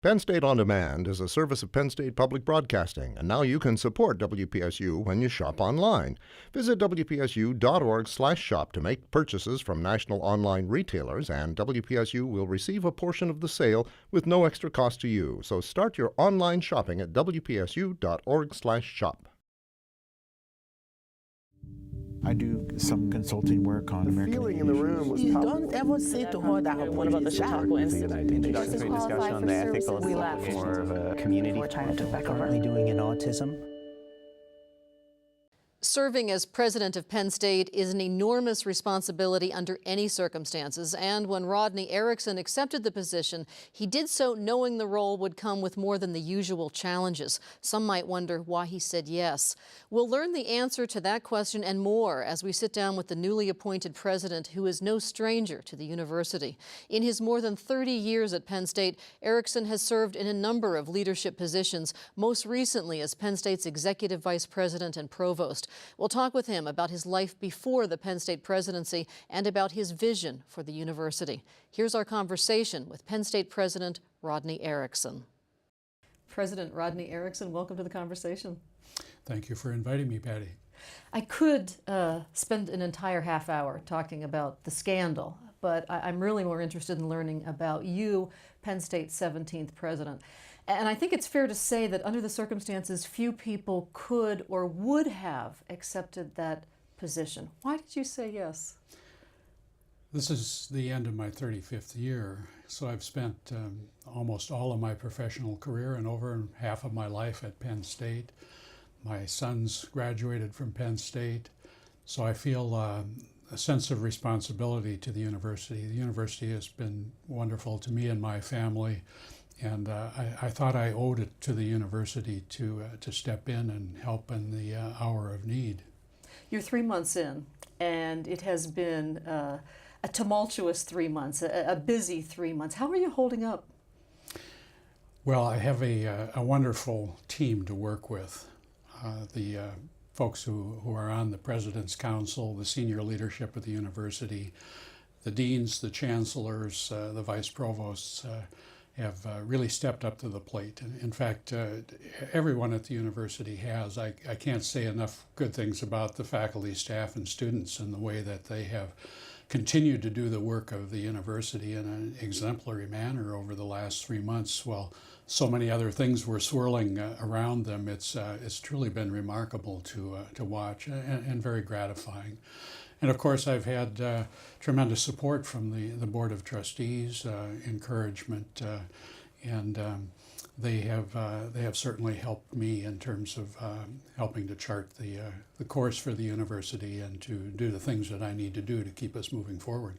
Penn State On Demand is a service of Penn State Public Broadcasting, and now you can support WPSU when you shop online. Visit WPSU.org/shop to make purchases from national online retailers, and WPSU will receive a portion of the sale with no extra cost to you. So start your online shopping at WPSU.org/shop. I do some consulting work on American feeling in the room was don't ever say to her that her point of the shop. Introductory discussion on the ethical We left. more of a community. China took back over. currently doing in autism. Serving as president of Penn State is an enormous responsibility under any circumstances, and when Rodney Erickson accepted the position, he did so knowing the role would come with more than the usual challenges. Some might wonder why he said yes. We'll learn the answer to that question and more as we sit down with the newly appointed president, who is no stranger to the university. In his more than 30 years at Penn State, Erickson has served in a number of leadership positions, most recently as Penn State's executive vice president and provost. We'll talk with him about his life before the Penn State presidency and about his vision for the university. Here's our conversation with Penn State President Rodney Erickson. President Rodney Erickson, welcome to the conversation. Thank you for inviting me, Patty. I could spend an entire half hour talking about the scandal, but I'm really more interested in learning about you, Penn State's 17th president. And I think it's fair to say that under the circumstances, few people could or would have accepted that position. Why did you say yes? This is the end of my 35th year, so I've spent almost all of my professional career and over half of my life at Penn State. My sons graduated from Penn State, so I feel a sense of responsibility to the university. The university has been wonderful to me and my family. And I thought I owed it to the university to step in and help in the hour of need. You're 3 months in, and it has been a tumultuous 3 months, a busy 3 months. How are you holding up? Well, I have a wonderful team to work with. The folks who are on the President's Council, the senior leadership of the university, the deans, the chancellors, the vice provosts, have really stepped up to the plate. In fact, everyone at the university has. I can't say enough good things about the faculty, staff, and students and the way that they have continued to do the work of the university in an exemplary manner over the last 3 months. While so many other things were swirling around them, it's truly been remarkable to watch and very gratifying. And of course, I've had tremendous support from the Board of Trustees, encouragement, and they have certainly helped me in terms of helping to chart the course for the university and to do the things that I need to do to keep us moving forward.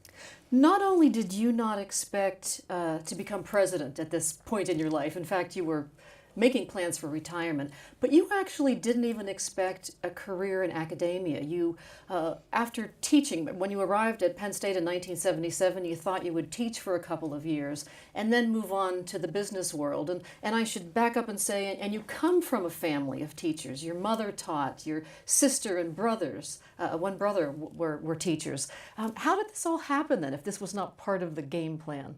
Not only did you not expect to become president at this point in your life, in fact, you were making plans for retirement, but you actually didn't even expect a career in academia. You, after teaching, when you arrived at Penn State in 1977, you thought you would teach for a couple of years and then move on to the business world. And I should back up and say, and you come from a family of teachers. Your mother taught, your sister and brothers, one brother were teachers. How did this all happen then, if this was not part of the game plan?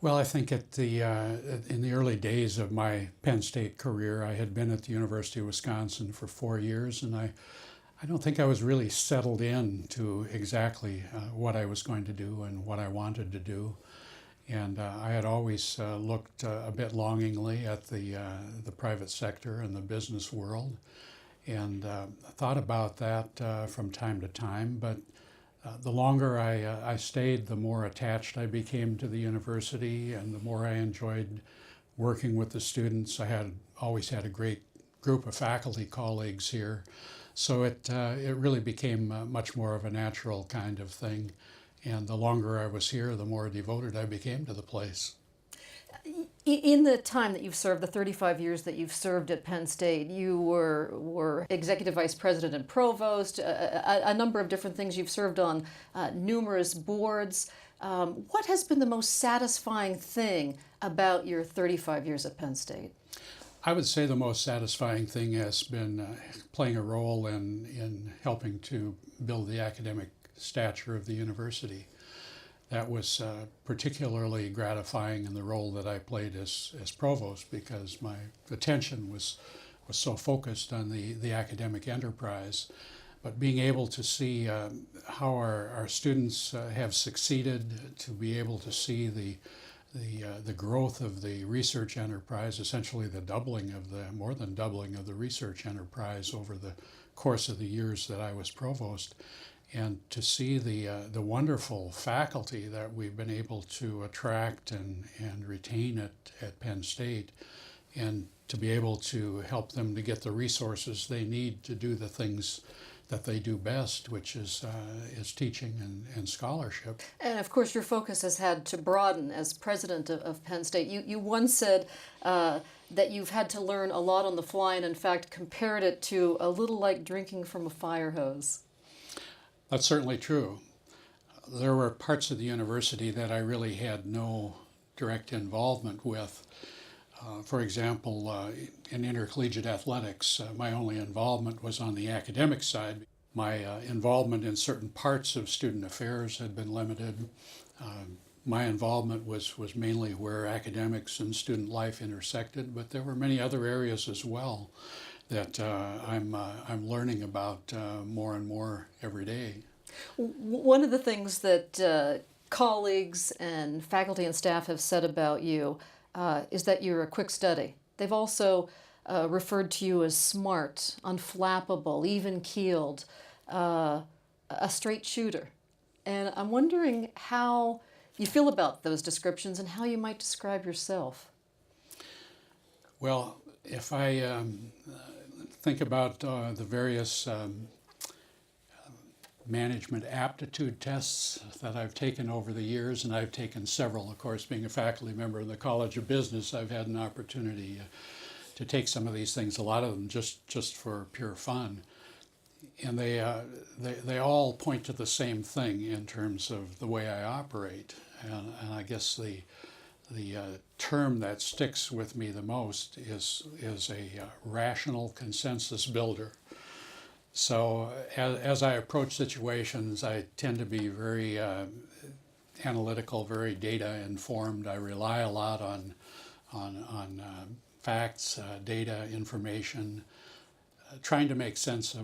Well, I think in the early days of my Penn State career, I had been at the University of Wisconsin for 4 years, and I don't think I was really settled in to exactly what I was going to do and what I wanted to do. And I had always looked a bit longingly at the private sector and the business world, and thought about that from time to time. But the longer I stayed, the more attached I became to the university and the more I enjoyed working with the students. I had always had a great group of faculty colleagues here. So it really became much more of a natural kind of thing. And the longer I was here, the more devoted I became to the place. In the time that you've served, the 35 years that you've served at Penn State, you were executive vice president and provost, a number of different things. You've served on numerous boards. What has been the most satisfying thing about your 35 years at Penn State? I would say the most satisfying thing has been playing a role in helping to build the academic stature of the university. that was particularly gratifying in the role that I played as provost, because my attention was so focused on the academic enterprise. But being able to see how our students have succeeded, to be able to see the growth of the research enterprise, essentially more than doubling of the research enterprise over the course of the years that I was provost, and to see the wonderful faculty that we've been able to attract and retain at Penn State, and to be able to help them to get the resources they need to do the things that they do best, which is teaching and scholarship. And of course, your focus has had to broaden as president of Penn State. You once said that you've had to learn a lot on the fly, and in fact compared it to a little like drinking from a fire hose. That's certainly true. There were parts of the university that I really had no direct involvement with. For example, in intercollegiate athletics, my only involvement was on the academic side. My involvement in certain parts of student affairs had been limited. My involvement was mainly where academics and student life intersected, but there were many other areas as well that I'm learning about more and more every day. One of the things that colleagues and faculty and staff have said about you is that you're a quick study. They've also referred to you as smart, unflappable, even-keeled, a straight shooter. And I'm wondering how you feel about those descriptions and how you might describe yourself. Well, if I think about the various management aptitude tests that I've taken over the years, and I've taken several, of course, being a faculty member in the College of Business, I've had an opportunity to take some of these things, a lot of them just for pure fun. And they all point to the same thing in terms of the way I operate. And I guess the term that sticks with me the most is a rational consensus builder. So as I approach situations, I tend to be very analytical, very data informed. I rely a lot on facts, data, information, trying to make sense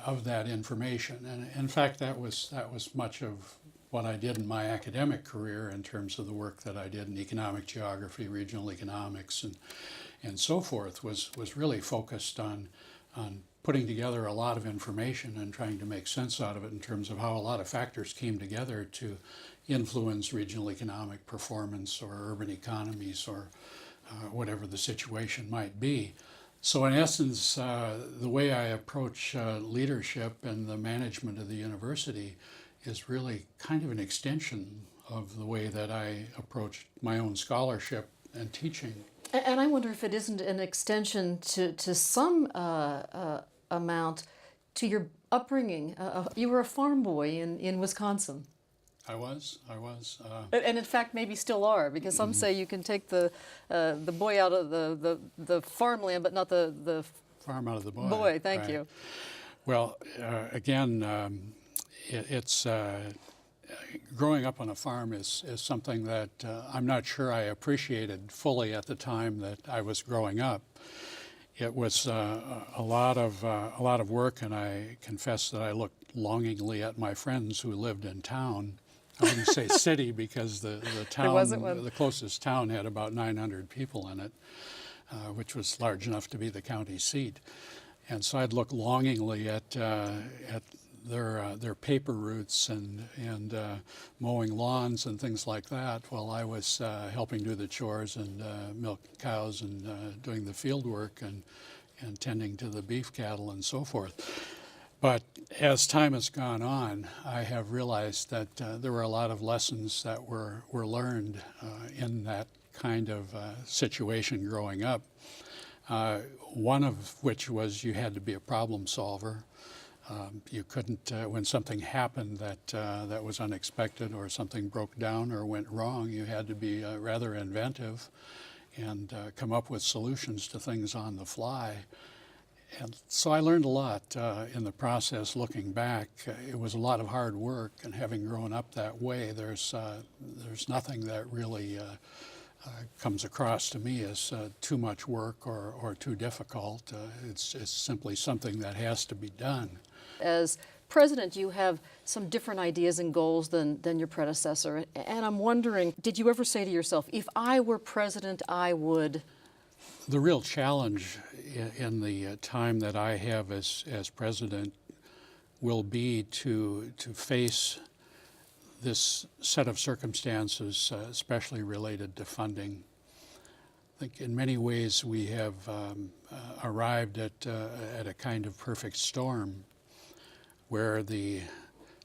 of that information. And in fact, that was much of what I did in my academic career in terms of the work that I did in economic geography, regional economics, and so forth, was really focused on putting together a lot of information and trying to make sense out of it in terms of how a lot of factors came together to influence regional economic performance or urban economies or whatever the situation might be. So in essence, the way I approach leadership and the management of the university is really kind of an extension of the way that I approach my own scholarship and teaching. And I wonder if it isn't an extension to some amount to your upbringing. You were a farm boy in Wisconsin. I was. And in fact, maybe still are, because some say you can take the boy out of the farmland, but not the farm out of the boy. Boy, thank right. you. Well, again, it's growing up on a farm is something that I'm not sure I appreciated fully at the time that I was growing up. It was a lot of work, and I confess that I looked longingly at my friends who lived in town. I wouldn't say city, because the town, the closest town, had about 900 people in it, which was large enough to be the county seat. And so I'd look longingly at their paper routes and mowing lawns and things like that, while I was helping do the chores and milk cows and doing the field work and tending to the beef cattle and so forth. But as time has gone on, I have realized that there were a lot of lessons that were learned in that kind of situation growing up. One of which was you had to be a problem solver. You couldn't, when something happened that was unexpected, or something broke down or went wrong, you had to be rather inventive and come up with solutions to things on the fly. And so I learned a lot in the process. Looking back, it was a lot of hard work, and having grown up that way, there's nothing that really comes across to me as too much work or too difficult. It's simply something that has to be done. As president, you have some different ideas and goals than your predecessor, and I'm wondering, did you ever say to yourself, if I were president, I would? The real challenge in the time that I have as president will be to face this set of circumstances, especially related to funding. I think in many ways we have arrived at a kind of perfect storm where the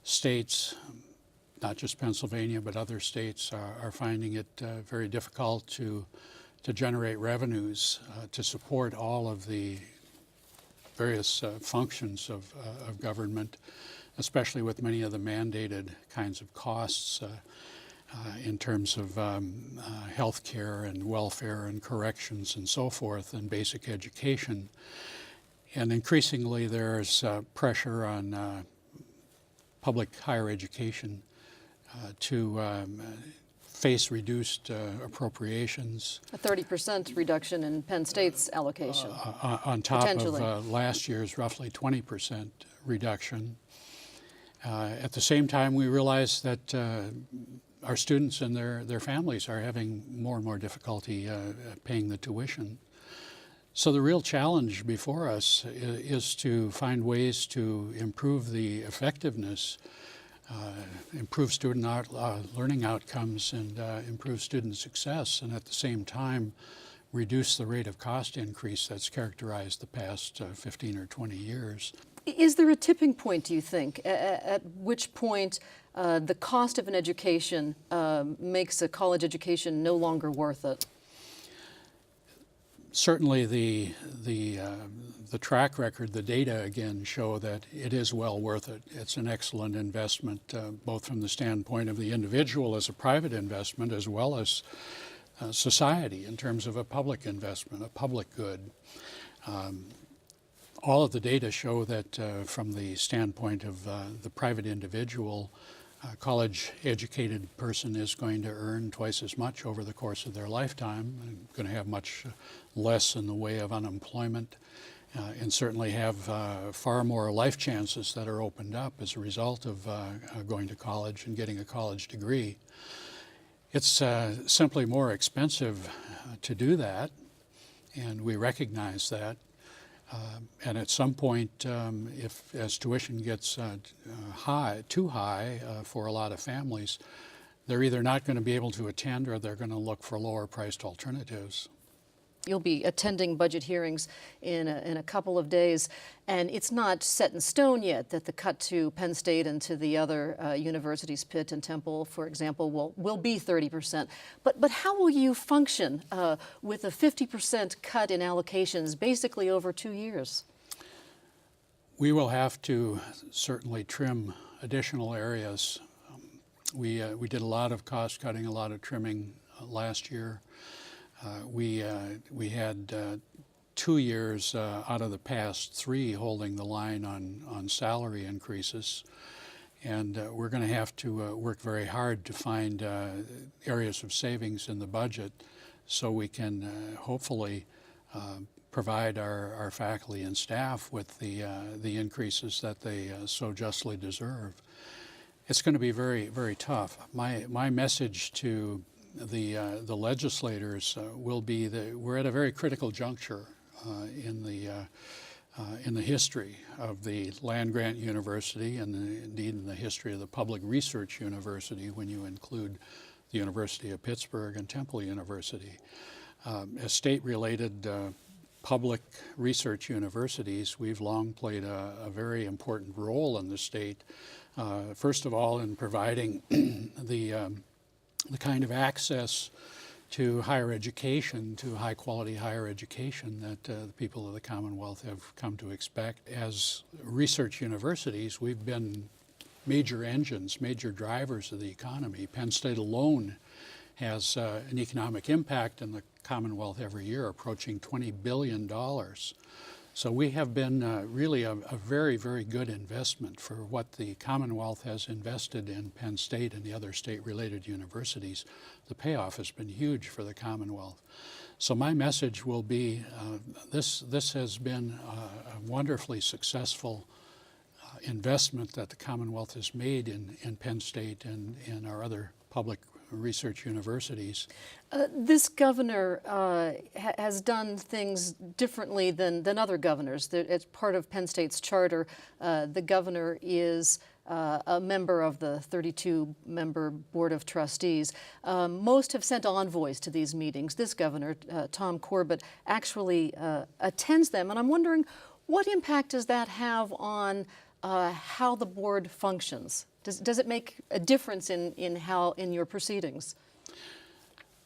states, not just Pennsylvania, but other states are finding it very difficult to generate revenues to support all of the various functions of government, especially with many of the mandated kinds of costs in terms of health care and welfare and corrections and so forth, and basic education. And increasingly there's pressure on public higher education to face reduced appropriations. A 30% reduction in Penn State's allocation. On top of last year's roughly 20% reduction. At the same time, we realize that our students and their families are having more and more difficulty paying the tuition. So the real challenge before us is to find ways to improve the effectiveness, improve student learning outcomes, and improve student success, and at the same time reduce the rate of cost increase that's characterized the past 15 or 20 years. Is there a tipping point, do you think, at which point the cost of an education makes a college education no longer worth it? Certainly the track record, the data again show that it is well worth it. It's an excellent investment, both from the standpoint of the individual as a private investment, as well as society in terms of a public investment, a public good. All of the data show that from the standpoint of the private individual, a college-educated person is going to earn twice as much over the course of their lifetime, and going to have much less in the way of unemployment, and certainly have far more life chances that are opened up as a result of going to college and getting a college degree. It's simply more expensive to do that, and we recognize that. And at some point, as tuition gets too high for a lot of families, they're either not going to be able to attend or they're going to look for lower priced alternatives. You'll be attending budget hearings in a couple of days, and it's not set in stone yet that the cut to Penn State and to the other universities, Pitt and Temple, for example, will be 30%. But how will you function with a 50% cut in allocations basically over 2 years? We will have to certainly trim additional areas. We did a lot of cost cutting, a lot of trimming last year. We had 2 years out of the past 3 holding the line on salary increases, and we're going to have to work very hard to find areas of savings in the budget so we can hopefully provide our faculty and staff with the increases that they so justly deserve. It's going to be very, very tough. My message to the legislators will be that we're at a very critical juncture in the history of the land-grant university, and indeed in the history of the public research university when you include the University of Pittsburgh and Temple University. As state-related public research universities, we've long played a very important role in the state, first of all in providing the kind of access to higher education, to high-quality higher education that the people of the Commonwealth have come to expect. As research universities, we've been major engines, major drivers of the economy. Penn State alone has an economic impact in the Commonwealth every year approaching $20 billion. So we have been really a very, very good investment for what the Commonwealth has invested in Penn State and the other state-related universities. The payoff has been huge for the Commonwealth. So my message will be this has been a wonderfully successful investment that the Commonwealth has made in Penn State and in our other public research universities. This governor has done things differently than other governors. It's part of Penn State's charter. The governor is a member of the 32-member Board of Trustees. Most have sent envoys to these meetings. This governor, Tom Corbett, actually attends them, and I'm wondering what impact does that have on how the board functions? Does it make a difference in your proceedings?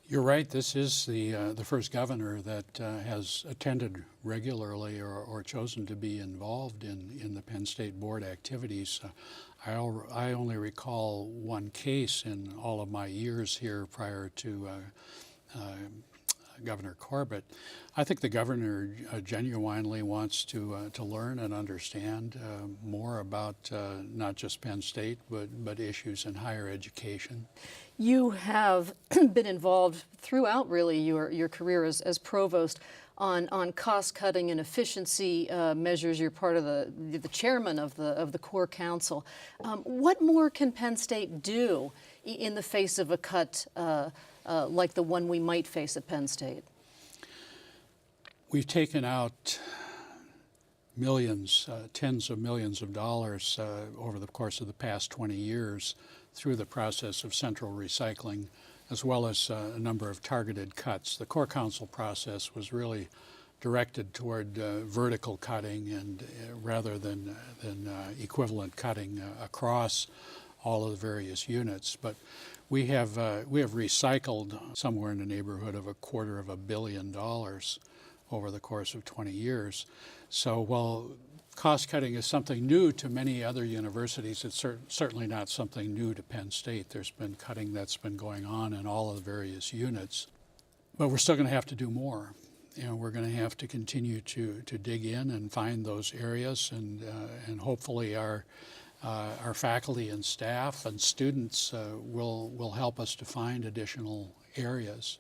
You're right. This is the first governor that has attended regularly or chosen to be involved in the Penn State board activities. I only recall one case in all of my years here prior to Governor Corbett. I think the governor genuinely wants to learn and understand more about not just Penn State, but issues in higher education. You have been involved throughout really your career as provost on cost cutting and efficiency measures. You're part of the chairman of the core council. What more can Penn State do in the face of a cut like the one we might face at Penn State? We've taken out millions, tens of millions of dollars over the course of the past 20 years through the process of central recycling, as well as a number of targeted cuts. The core council process was really directed toward vertical cutting and rather than equivalent cutting across all of the various units. But we have recycled somewhere in the neighborhood of $250 million over the course of 20 years. So while cost cutting is something new to many other universities, it's certainly not something new to Penn State. There's been cutting that's been going on in all of the various units. But we're still going to have to do more. We're going to have to continue to dig in and find those areas, and hopefully our faculty and staff and students will help us to find additional areas.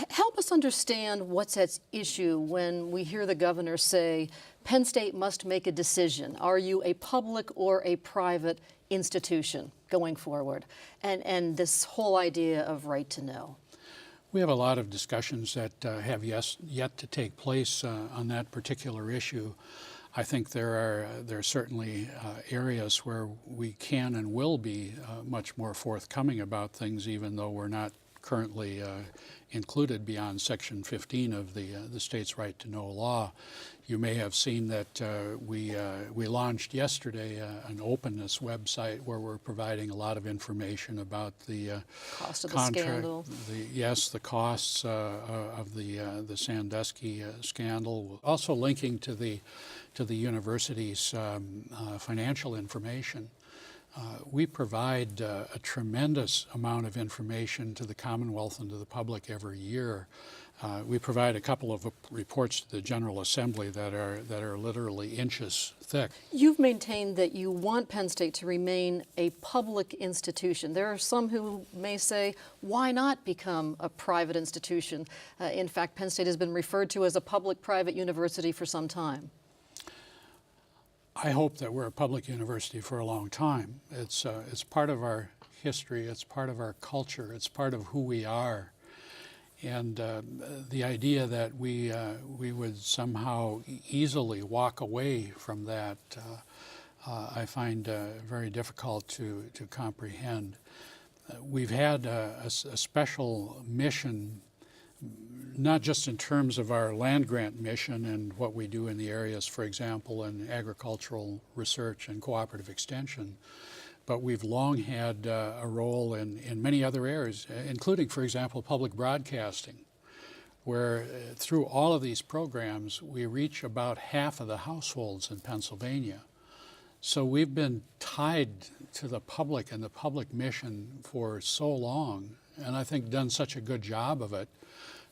Help us understand what's at issue when we hear the governor say, Penn State must make a decision. Are you a public or a private institution going forward? And this whole idea of right to know. We have a lot of discussions that have yet to take place on that particular issue. I think there are certainly areas where we can and will be much more forthcoming about things, even though we're not currently included beyond Section 15 of the state's right to know law. You may have seen that we launched yesterday an openness website where we're providing a lot of information about the cost of the scandal. The costs of the Sandusky scandal. Also linking to the university's financial information. We provide a tremendous amount of information to the Commonwealth and to the public every year. We provide a couple of reports to the General Assembly that are literally inches thick. You've maintained that you want Penn State to remain a public institution. There are some who may say, why not become a private institution? In fact, Penn State has been referred to as a public-private university for some time. I hope that we're a public university for a long time. It's part of our history, it's part of our culture, it's part of who we are. And the idea that we would somehow easily walk away from that, I find very difficult to comprehend. We've had a special mission, not just in terms of our land grant mission and what we do in the areas, for example, in agricultural research and cooperative extension, but we've long had a role in many other areas, including, for example, public broadcasting, where through all of these programs, we reach about half of the households in Pennsylvania. So we've been tied to the public and the public mission for so long, and I think done such a good job of it,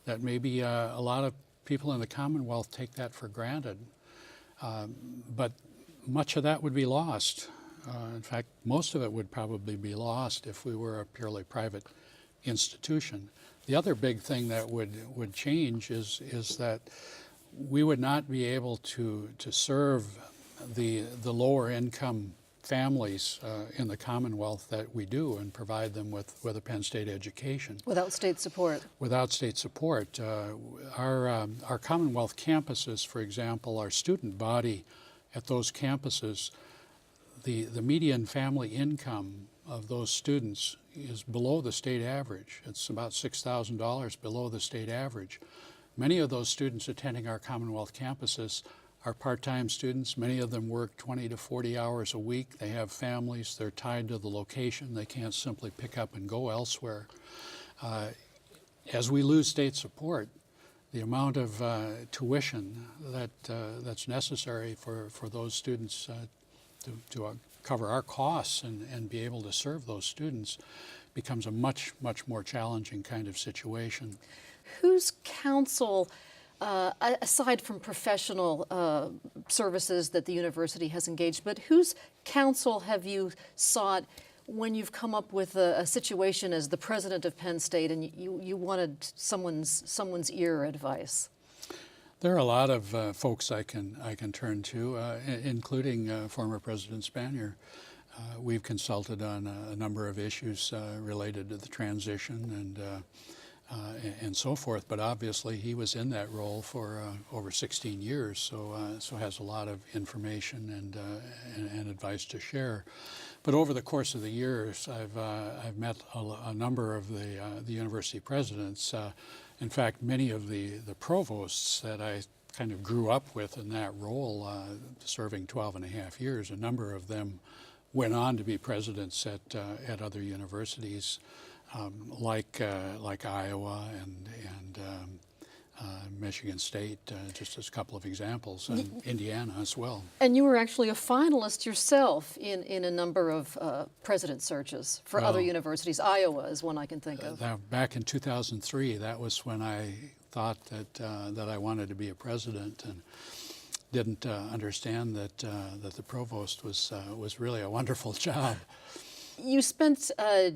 that maybe a lot of people in the Commonwealth take that for granted. But much of that would be lost. In fact, most of it would probably be lost if we were a purely private institution. The other big thing that would change is that we would not be able to serve the lower income families in the Commonwealth that we do and provide them with a Penn State education. Without state support. Without state support. Our Commonwealth campuses, for example, our student body at those campuses, the median family income of those students is below the state average. It's about $6,000 below the state average. Many of those students attending our Commonwealth campuses are part-time students. Many of them work 20 to 40 hours a week. They have families. They're tied to the location. They can't simply pick up and go elsewhere. As we lose state support, the amount of tuition that's necessary for those students to cover our costs and be able to serve those students becomes a much more challenging kind of situation. Whose counsel, aside from professional services that the university has engaged, but whose counsel have you sought when you've come up with a situation as the president of Penn State and you wanted someone's ear or advice? There are a lot of folks I can turn to, including former President Spanier. We've consulted on a number of issues related to the transition and so forth, but obviously he was in that role for over 16 years, so has a lot of information and advice to share. But over the course of the years, I've met a number of the university presidents. In fact, many of the provosts that I kind of grew up with in that role, serving 12 and a half years, a number of them went on to be presidents at other universities, like Iowa and Michigan State, just as a couple of examples, and Indiana as well. And you were actually a finalist yourself in a number of president searches for other universities. Iowa is one I can think of. Back in 2003, that was when I thought that I wanted to be a president, and didn't understand that the provost was really a wonderful job. You spent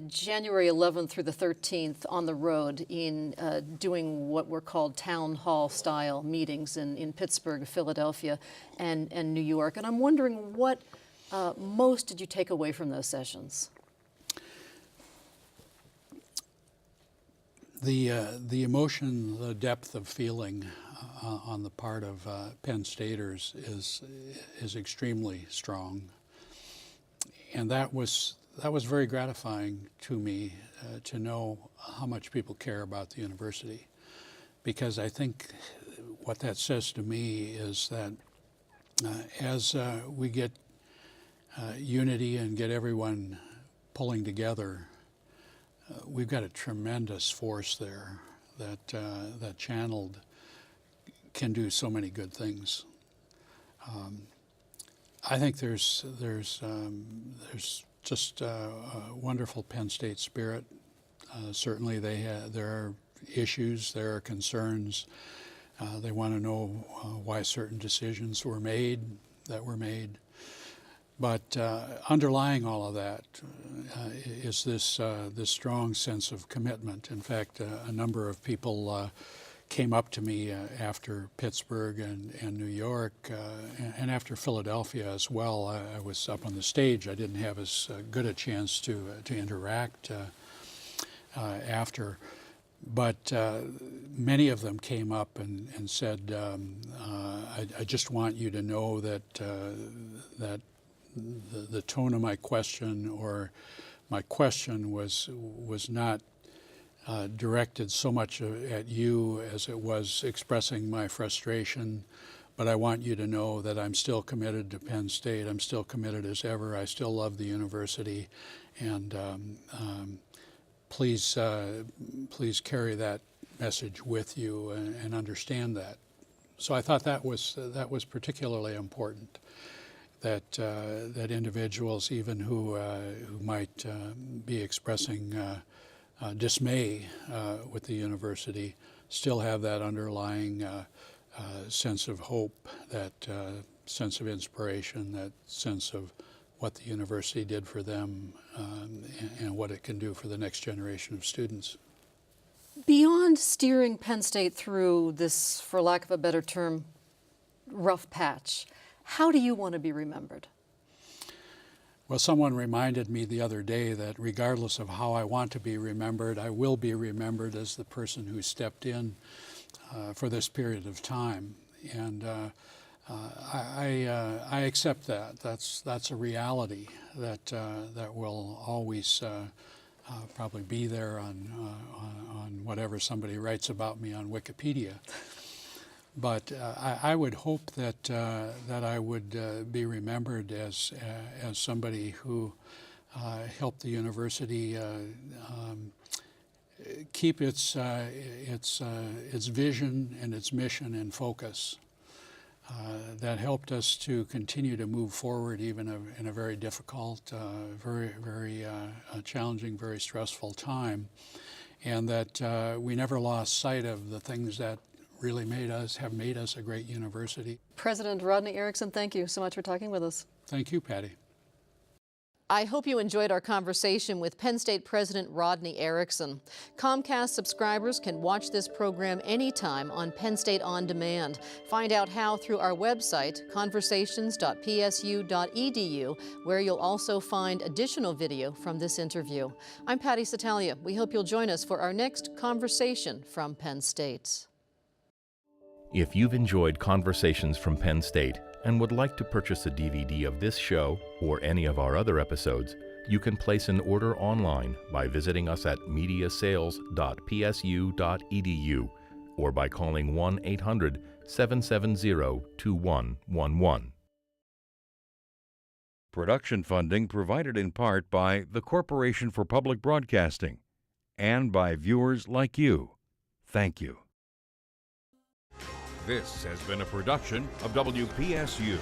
January 11th through the 13th on the road in doing what were called town hall style meetings in Pittsburgh, Philadelphia, and New York. And I'm wondering what most did you take away from those sessions? The emotion, the depth of feeling on the part of Penn Staters is extremely strong, and that was very gratifying to me to know how much people care about the university, because I think what that says to me is that as we get unity and get everyone pulling together, we've got a tremendous force there that channeled can do so many good things. I think there's just a wonderful Penn State spirit. Certainly there are issues, there are concerns. They want to know why certain decisions were made that were made. But underlying all of that is this strong sense of commitment. In fact, a number of people came up to me after Pittsburgh and New York and after Philadelphia as well. I was up on the stage. I didn't have as good a chance to interact after. But many of them came up and said, I just want you to know that the tone of my question, or my question was not directed so much at you as it was expressing my frustration, but I want you to know that I'm still committed to Penn State. I'm still committed as ever. I still love the university, and please carry that message with you and understand that. So I thought that was particularly important. That individuals, even who might be expressing dismay with the university, still have that underlying sense of hope that sense of inspiration, that sense of what the university did for them and what it can do for the next generation of students. Beyond steering Penn State through this, for lack of a better term, rough patch, how do you want to be remembered? Well, someone reminded me the other day that regardless of how I want to be remembered, I will be remembered as the person who stepped in for this period of time. And I accept that. That's a reality that will always probably be there on whatever somebody writes about me on Wikipedia. But I would hope that I would be remembered as somebody who helped the university keep its vision and its mission in focus. That helped us to continue to move forward even in a very difficult, very challenging, very stressful time, and that we never lost sight of the things that really have made us a great university. President Rodney Erickson, thank you so much for talking with us. Thank you, Patty. I hope you enjoyed our conversation with Penn State President Rodney Erickson. Comcast subscribers can watch this program anytime on Penn State On Demand. Find out how through our website, conversations.psu.edu, where you'll also find additional video from this interview. I'm Patty Satalia. We hope you'll join us for our next conversation from Penn State. If you've enjoyed Conversations from Penn State and would like to purchase a DVD of this show or any of our other episodes, you can place an order online by visiting us at mediasales.psu.edu or by calling 1-800-770-2111. Production funding provided in part by the Corporation for Public Broadcasting and by viewers like you. Thank you. This has been a production of WPSU.